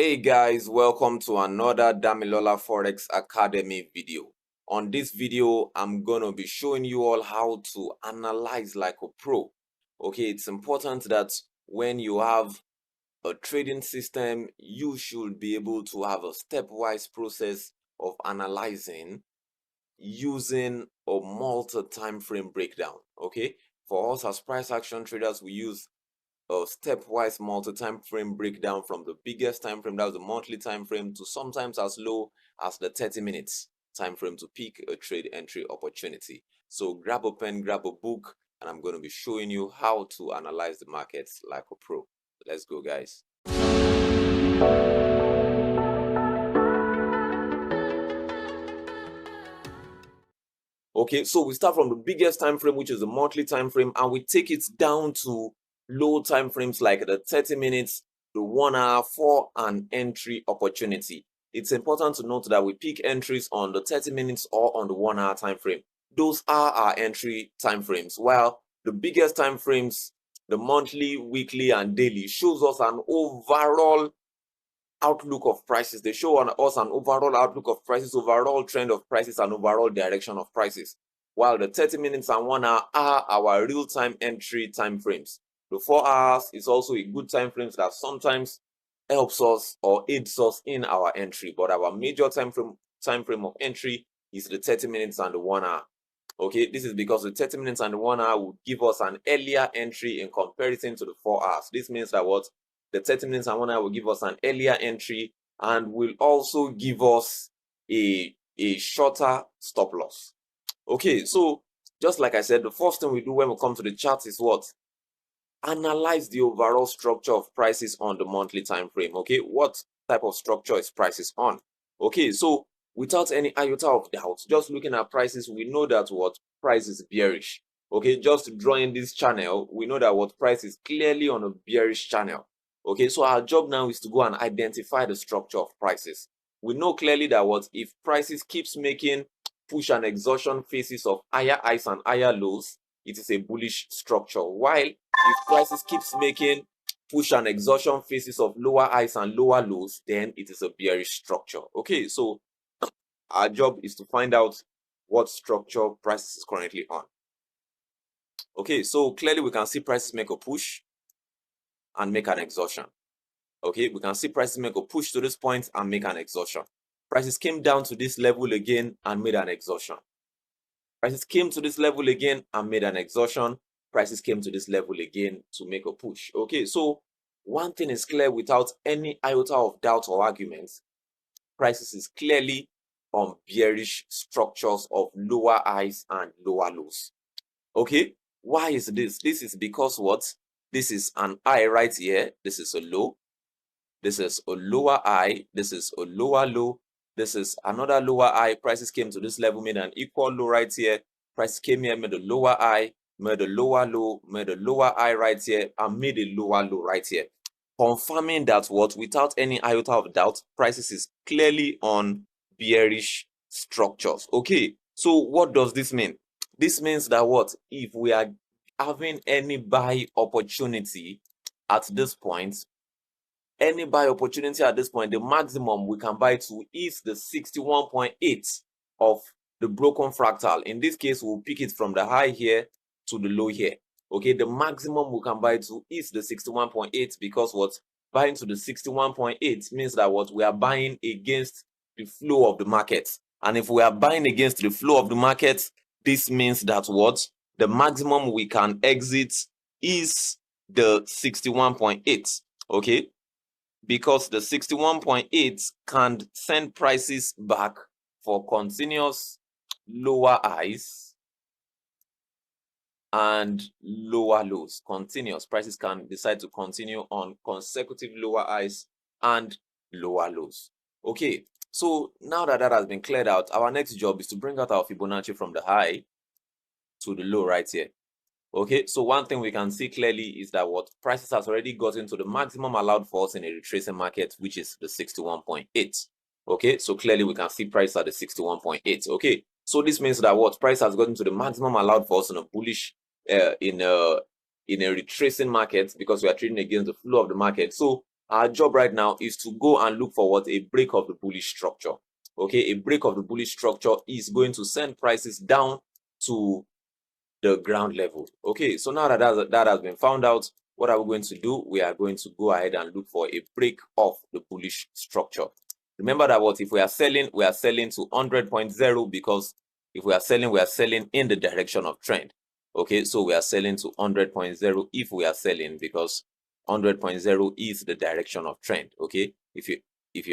Hey guys, welcome to another Damilola Forex Academy video. On this video, I'm gonna be showing you all how to analyze like a pro. Okay, it's important that when you have a trading system, you should be able to have a stepwise process of analyzing using a multi-time frame breakdown. Okay, for us as price action traders, we use a stepwise multi-time frame breakdown from the biggest time frame, that's the monthly time frame, to sometimes as low as the 30 minutes time frame to pick a trade entry opportunity. So grab a pen, grab a book, and I'm going to be showing you how to analyze the markets like a pro. Let's go, guys. Okay, so we start from the biggest time frame, which is the monthly time frame, and we take it down to low time frames like the 30 minutes, the 1 hour for an entry opportunity. It's important to note that we pick entries on the 30 minutes or on the 1 hour time frame. Those are our entry time frames, while the biggest time frames, the monthly, weekly, and daily, shows us an overall outlook of prices. They show us an overall outlook of prices, overall trend of prices, and overall direction of prices. While the 30 minutes and 1 hour are our real-time entry time frames. The 4 hours is also a good time frame that sometimes helps us or aids us in our entry. But our major time frame of entry is the 30 minutes and the 1 hour. Okay, this is because the 30 minutes and the 1 hour would give us an earlier entry in comparison to the 4 hours. This means that what? The 30 minutes and 1 hour will give us an earlier entry and will also give us a shorter stop loss. Okay, so just like I said, the first thing we do when we come to the charts is what? Analyze the overall structure of prices on the monthly time frame. Okay, what type of structure is prices on? Okay, so without any iota of doubt, just looking at prices, we know that what price is bearish. Okay, just drawing this channel, we know that what price is clearly on a bearish channel. Okay, so our job now is to go and identify the structure of prices. We know clearly that what if prices keeps making push and exhaustion phases of higher highs and higher lows, it is a bullish structure. While if prices keeps making push and exhaustion phases of lower highs and lower lows, then it is a bearish structure. Okay, so our job is to find out what structure prices is currently on. Okay, so clearly we can see prices make a push and make an exhaustion. Okay, we can see prices make a push to this point and make an exhaustion. Prices came down to this level again and made an exhaustion. Prices came to this level again and made an exhaustion. Prices came to this level again to make a push. Okay, so one thing is clear without any iota of doubt or arguments. Prices is clearly on bearish structures of lower highs and lower lows. Okay, why is this? This is because what? This is an high right here. This is a low. This is a lower high. This is a lower low. This is another lower high. Prices came to this level, made an equal low right here. Prices came here, made a lower high, made a lower low, made a lower high right here, and made a lower low right here. Confirming that what, without any iota of doubt, prices is clearly on bearish structures. Okay, so what does this mean? This means that what, if we are having any buy opportunity at this point, any buy opportunity at this point, the maximum we can buy to is the 61.8 of the broken fractal. In this case, we'll pick it from the high here to the low here. Okay, the maximum we can buy to is the 61.8 because what, buying to the 61.8 means that what, we are buying against the flow of the market. And if we are buying against the flow of the market, this means that what, the maximum we can exit is the 61.8. Okay, because the 61.8 can send prices back for continuous lower highs and lower lows. Continuous prices can decide to continue on consecutive lower highs and lower lows. Okay, so now that that has been cleared out, our next job is to bring out our Fibonacci from the high to the low right here. Okay, so one thing we can see clearly is that what, prices has already gotten to the maximum allowed for us in a retracing market, which is the 61.8. Okay, so clearly we can see price at the 61.8. Okay, so this means that what, price has gotten to the maximum allowed for us in a bullish in a retracing market because we are trading against the flow of the market. So Our job right now is to go and look for what? A break of the bullish structure. Okay, a break of the bullish structure is going to send prices down to the ground level. Okay, so now that has been found out, what are we going to do? We are going to go ahead and look for a break of the bullish structure. Remember that what if we are selling to 100.0, because if we are selling in the direction of trend. Okay, so we are selling to 100.0 if we are selling, because 100.0 is the direction of trend. Okay, if you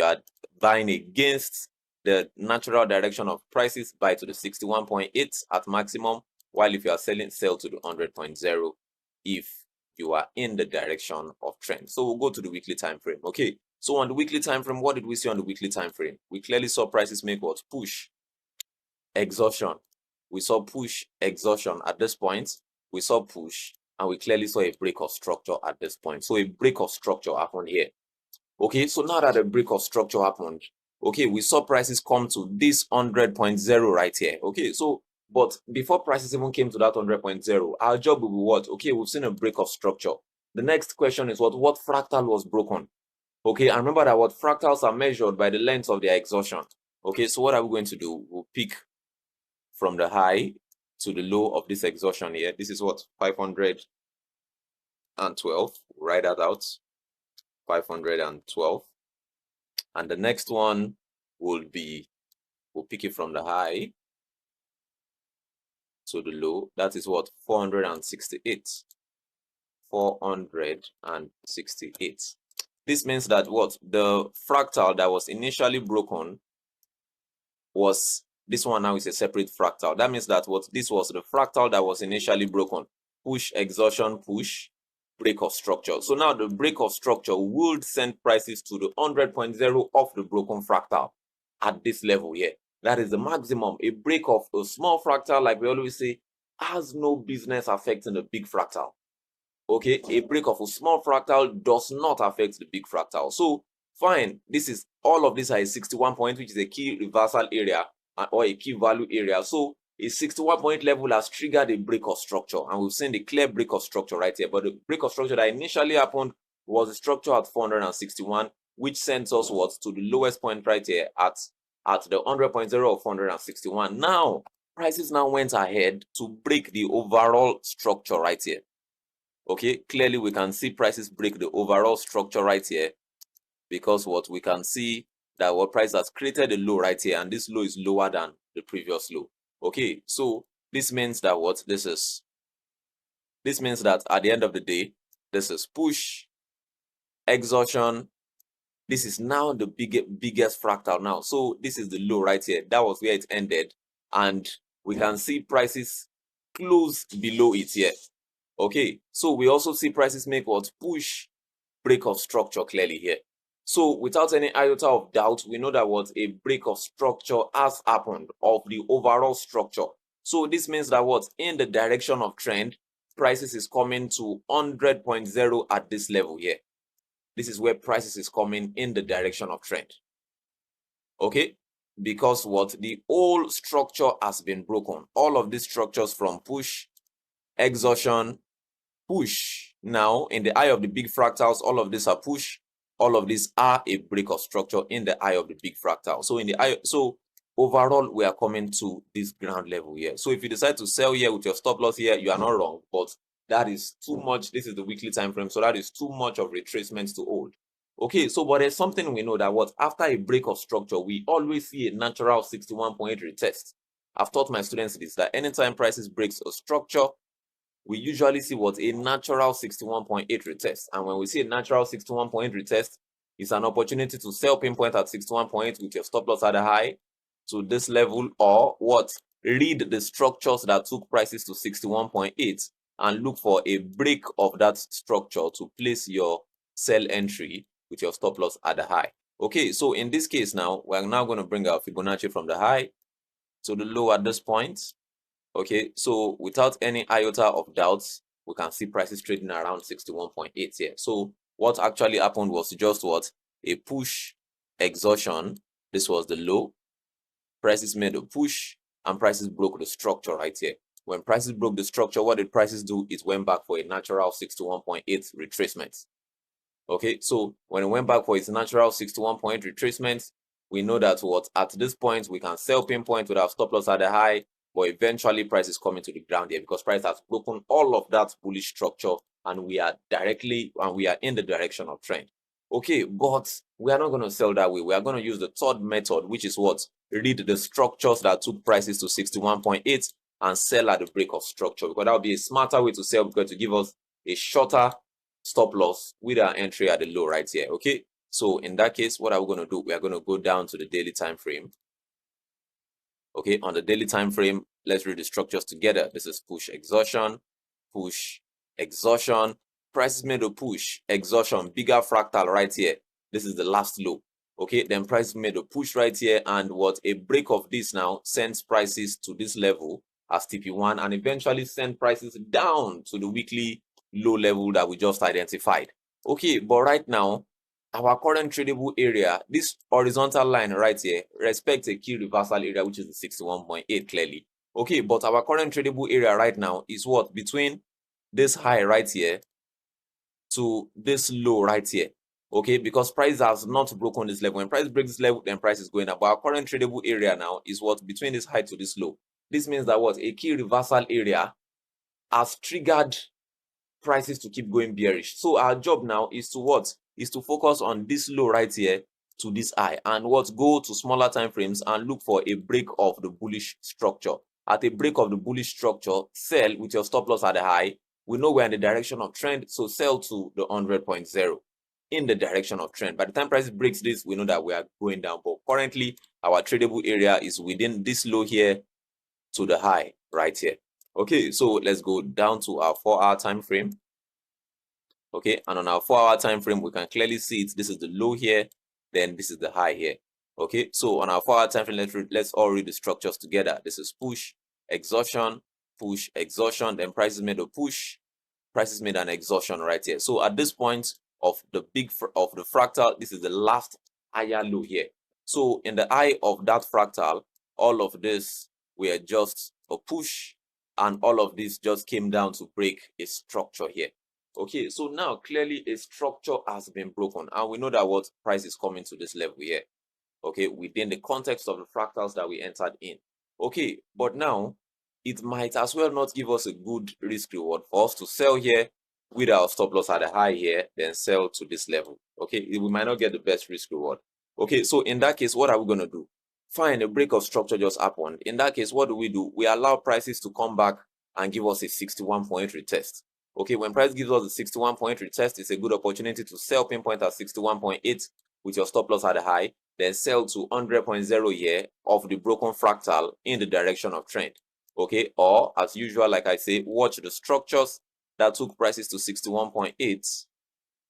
are buying against the natural direction of prices, buy to the 61.8 at maximum, while if you are selling, sell to the 100.0 if you are in the direction of trend. So we'll go to the weekly time frame. Okay, so on the weekly time frame, what did we see on the weekly time frame? We clearly saw prices make what? Push, exhaustion. We saw push, exhaustion at this point. We saw push, and we clearly saw a break of structure at this point. So a break of structure happened here. Okay, so now that a break of structure happened, okay, we saw prices come to this 100.0 right here. Okay, so but before prices even came to that 100.0, our job will be what? Okay, we've seen a break of structure. The next question is what fractal was broken? Okay, and remember that what fractals are measured by the length of their exhaustion. Okay, so what are we going to do? We'll pick from the high to the low of this exhaustion here. This is what? 512. Write that out. 512. And the next one will be, we'll pick it from the high to the low. That is what? 468. 468. This means that what? The fractal that was initially broken was, this one now is a separate fractal. That means that what? This was the fractal that was initially broken. Push, exhaustion, push, break of structure. So now the break of structure would send prices to the 100.0 of the broken fractal at this level here. That is the maximum. A break of a small fractal, like we always say, has no business affecting the big fractal. Okay, a break of a small fractal does not affect the big fractal. So fine, this is, all of these are a 61 point, which is a key reversal area or a key value area. So a 61 point level has triggered a break of structure, and we've seen the clear break of structure right here. But the break of structure that initially happened was a structure at 461, which sends us what? To the lowest point right here at the 100.0 of 461. Now prices now went ahead to break the overall structure right here. Okay, clearly we can see prices break the overall structure right here, because what we can see that what price has created a low right here, and this low is lower than the previous low. Okay, so this means that what? This means that at the end of the day, this is push, exhaustion. This is now the biggest fractal now. So this is the low right here. That was where it ended, and we can see prices close below it here. Okay, so we also see prices make what? Push, break of structure clearly here. So without any iota of doubt, we know that what? A break of structure has happened of the overall structure. So this means that what? In the direction of trend, prices is coming to 100.0 at this level here. This is where prices is coming in the direction of trend. Okay, because what? The whole structure has been broken. All of these structures from push, exhaustion, push. Now, in the eye of the big fractals, all of these are push. All of these are a break of structure in the eye of the big fractal. So in the eye, so overall, we are coming to this ground level here. So if you decide to sell here with your stop loss here, you are not wrong, but that is too much. This is the weekly time frame, so that is too much of retracements to hold. Okay, so but there's something we know that what? After a break of structure, we always see a natural 61.8 retest. I've taught my students this, that anytime prices breaks a structure, we usually see what? A natural 61.8 retest. And when we see a natural 61.8 retest, it's an opportunity to sell pinpoint at 61.8 with your stop loss at a high to this level, or what? Read the structures that took prices to 61.8 and look for a break of that structure to place your sell entry with your stop loss at the high. Okay, so in this case now, we're now going to bring our Fibonacci from the high to the low at this point. Okay, so without any iota of doubts, we can see prices trading around 61.8 here. So what actually happened was just what? A push, exhaustion. This was the low. Prices made a push, and prices broke the structure right here. When prices broke the structure, what did prices do? It went back for a natural 61.8 retracement. Okay, so when it went back for its natural 61-point retracement, we know that what at this point we can sell pinpoint with our stop loss at the high, but eventually price is coming to the ground here because price has broken all of that bullish structure and we are in the direction of trend. Okay, but we are not going to sell that way. We are going to use the third method, which is what? Read the structures that took prices to 61.8 and sell at the break of structure, because that would be a smarter way to sell, because to give us a shorter stop loss with our entry at the low right here. Okay, so in that case, what are we going to do? We are going to go down to the daily time frame. Okay, on the daily time frame, let's read the structures together. This is push exhaustion, prices made a push exhaustion, bigger fractal right here. This is the last low. Okay, then price made a push right here, and what a break of this now sends prices to this level as TP1 and eventually send prices down to the weekly low level that we just identified. Okay, but right now our current tradable area, this horizontal line right here, respects a key reversal area, which is the 61.8 clearly. Okay, but our current tradable area right now is what? Between this high right here to this low right here. Okay, because price has not broken this level. When price breaks this level, then price is going up. But our current tradable area now is what? Between this high to this low. This means that what? A key reversal area has triggered prices to keep going bearish. So our job now is to what? Is to focus on this low right here to this high, and what? Go to smaller time frames and look for a break of the bullish structure. At a break of the bullish structure, sell with your stop loss at the high. We know we're in the direction of trend, so sell to the 100.0 in the direction of trend. By the time price breaks this, we know that we are going down, but currently our tradable area is within this low here to the high right here. Okay, so let's go down to our 4-hour time frame. Okay, and on our 4-hour time frame, we can clearly see it. This is the low here, then this is the high here. Okay, so on our 4-hour time frame, let's all read the structures together. This is push, exhaustion, then prices made a push, prices made an exhaustion right here. So at this point of the fractal, this is the last higher low here. So in the eye of that fractal, all of this were just a push, and all of this just came down to break a structure here. Okay, so now clearly a structure has been broken, and we know that what price is coming to this level here. Okay, within the context of the fractals that we entered in. Okay, but now it might as well not give us a good risk reward for us to sell here with our stop loss at the high here, then sell to this level. Okay, we might not get the best risk reward. Okay, so in that case, what are we going to do? Fine, a break of structure just happened. In that case, what do? We allow prices to come back and give us a 61-point retest. Okay, when price gives us a 61-point retest, it's a good opportunity to sell pinpoint at 61.8 with your stop loss at the high, then sell to 100.0 here of the broken fractal in the direction of trend. Okay, or as usual, like I say, watch the structures that took prices to 61.8.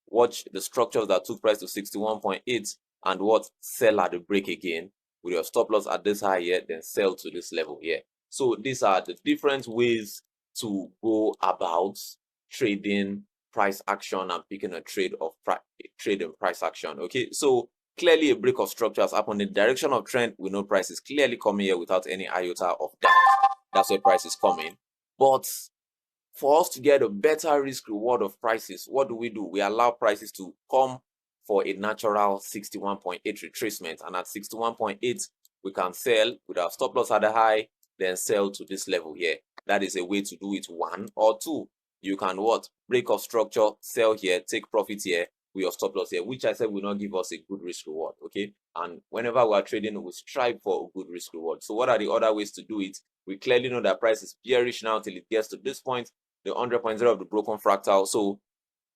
Watch the structures that took price to 61.8 and what? Sell at the break again with your stop loss at this high here, then sell to this level here. So these are the different ways to go about trading price action and picking a trade of trading price action. Okay, so clearly a break of structure has happened in the direction of trend. We know price is clearly coming here without any iota of doubt. That's where price is coming. But for us to get a better risk reward of prices, what do? We allow prices to come for a natural 61.8 retracement, and at 61.8 we can sell with our stop loss at the high, then sell to this level here. That is a way to do it. 1 or 2, you can what? Break of structure, sell here, take profit here with your stop loss here, which I said will not give us a good risk reward. Okay, and whenever we are trading, we strive for a good risk reward. So what are the other ways to do it? We clearly know that price is bearish now till it gets to this point, the 100.0 of the broken fractal. So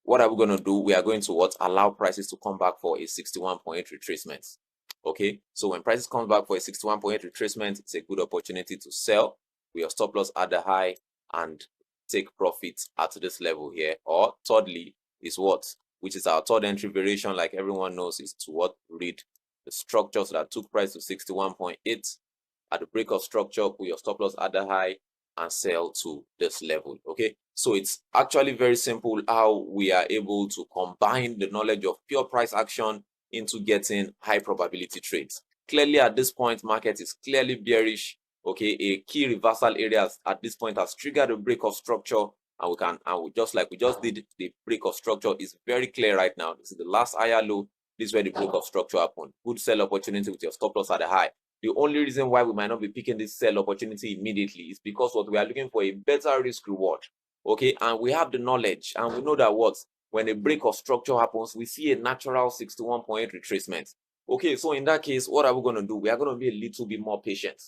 what are we going to do? We are going to what? Allow prices to come back for a 61.8 retracement. Okay, so when prices come back for a 61.8 retracement, it's a good opportunity to sell with your stop loss at the high and take profits at this level here. Or thirdly is what? Which is our third entry variation, like everyone knows, is to what? Read the structures that took price to 61.8 at the break of structure with your stop loss at the high and sell to this level. Okay, so it's actually very simple how we are able to combine the knowledge of pure price action into getting high probability trades. Clearly at this point, market is clearly bearish. Okay, a key reversal area at this point has triggered a break of structure and we just like we just did the break of structure is very clear right now. This is the last higher low. This is where the break of structure happened. Good sell opportunity with your stop loss at the high. The only reason why we might not be picking this sell opportunity immediately is because what we are looking for a better risk reward. Okay, and we have the knowledge and we know that what when a break of structure happens, we see a natural 61.8 retracement. Okay, so in that case, what are we going to do? We are going to be a little bit more patient.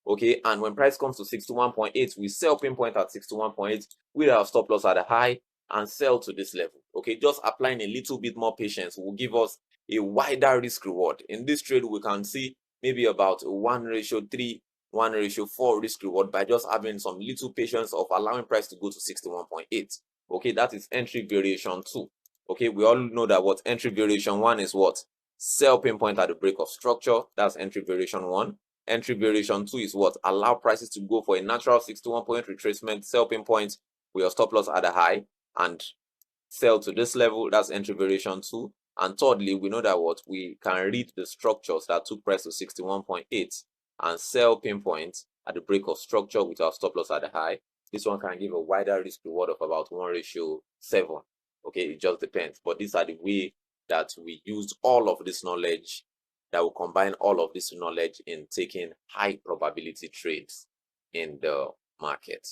Okay, and when price comes to 61.8, we sell pinpoint at 61.8 with our stop loss at a high and sell to this level. Okay, just applying a little bit more patience will give us a wider risk reward. In this trade, we can see maybe about 1:3, 1:4 risk reward by just having some little patience of allowing price to go to 61.8. Okay, that is entry variation 2. Okay, we all know that what entry variation 1 is what? Sell pinpoint at the break of structure. That's entry variation 1. Entry variation 2 is what? Allow prices to go for a natural 61-point retracement, sell pinpoint with your stop loss at a high and sell to this level. That's entry variation 2. And thirdly, we know that what? We can read the structures that took price to 61.8 and sell pinpoint at the break of structure with our stop loss at the high. This one can give a wider risk reward of about 1:7. Okay, it just depends. But these are the way that we use all of this knowledge, that will combine all of this knowledge in taking high probability trades in the market.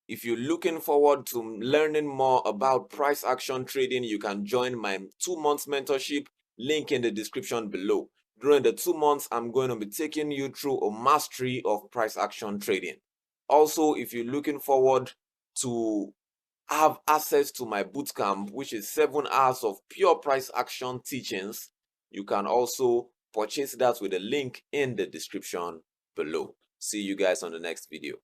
If you're looking forward to learning more about price action trading, you can join my 2 months mentorship, link in the description below. During the 2 months, I'm going to be taking you through a mastery of price action trading. Also, if you're looking forward to have access to my bootcamp, which is 7 hours of pure price action teachings, you can also purchase that with a link in the description below. See you guys on the next video.